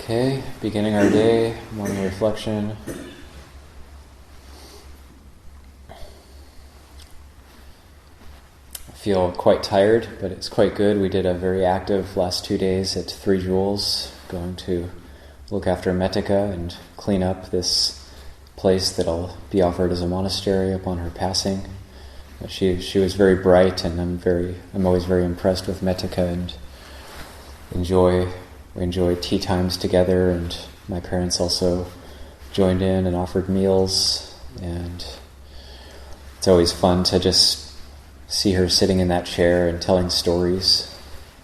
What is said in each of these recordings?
Okay, beginning our day, morning reflection. I feel quite tired, but it's quite good. We did a very active last 2 days at 3 Jewels, going to look after Metika and clean up this place that'll be offered as a monastery upon her passing. She was very bright, and I'm always very impressed with Metika and we enjoy tea times together, and my parents also joined in and offered meals, and it's always fun to just see her sitting in that chair and telling stories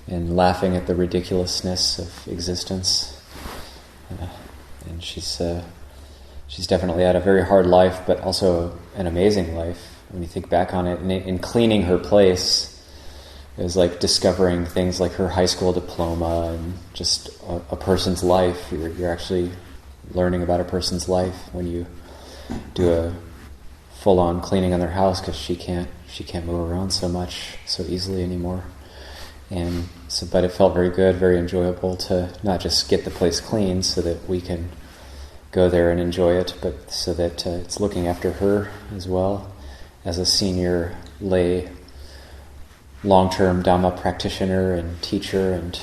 and laughing at the ridiculousness of existence. And she's definitely had a very hard life, but also an amazing life when you think back on it. And in cleaning her place, it was like discovering things like her high school diploma and just a person's life. You're actually learning about a person's life when you do a full-on cleaning on their house, because she can't move around so easily anymore. And so, but it felt very good, very enjoyable to not just get the place clean so that we can go there and enjoy it, but so that it's looking after her as well as a senior lay long-term Dhamma practitioner and teacher and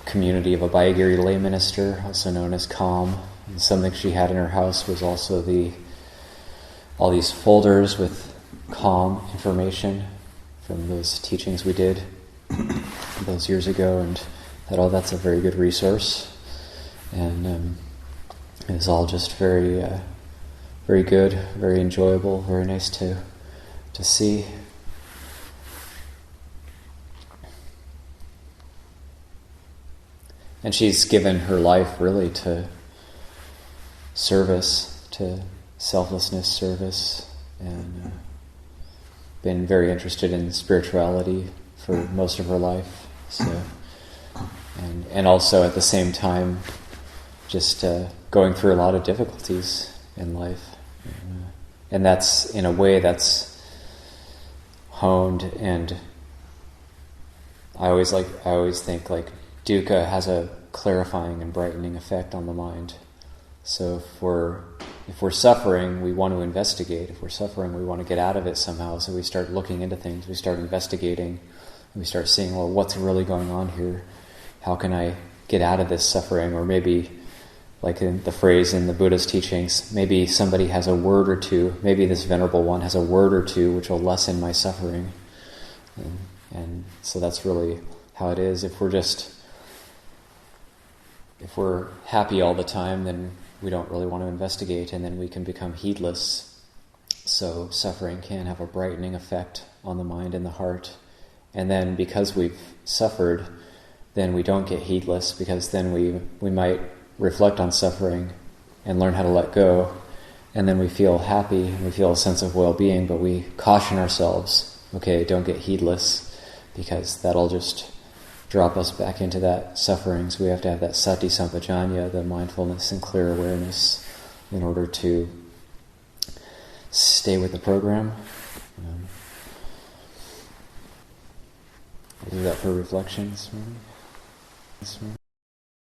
community of Abhayagiri lay minister, also known as Calm. And something she had in her house was also all these folders with Calm information from those teachings we did those years ago, and thought, that's a very good resource. And it was all just very, very good, very enjoyable, very nice to see. And she's given her life really to service, to selflessness service, and been very interested in spirituality for most of her life. So, and also at the same time, just going through a lot of difficulties in life, and that's in a way that's honed. And I always think like dukkha has a clarifying and brightening effect on the mind. So if we're suffering, we want to investigate. If we're suffering, we want to get out of it somehow. So we start looking into things, we start investigating, and we start seeing, well, what's really going on here? How can I get out of this suffering? Or maybe, like in the phrase in the Buddha's teachings, maybe somebody has a word or two, maybe this Venerable One has a word or two which will lessen my suffering. And so that's really how it is. If we're happy all the time, then we don't really want to investigate, and then we can become heedless. So suffering can have a brightening effect on the mind and the heart. And then because we've suffered, then we don't get heedless, because then we might reflect on suffering and learn how to let go, and then we feel happy and we feel a sense of well-being, but we caution ourselves, okay, don't get heedless, because that'll just drop us back into that suffering. So we have to have that sati sampajanya, the mindfulness and clear awareness, in order to stay with the program. I'll do that for reflections.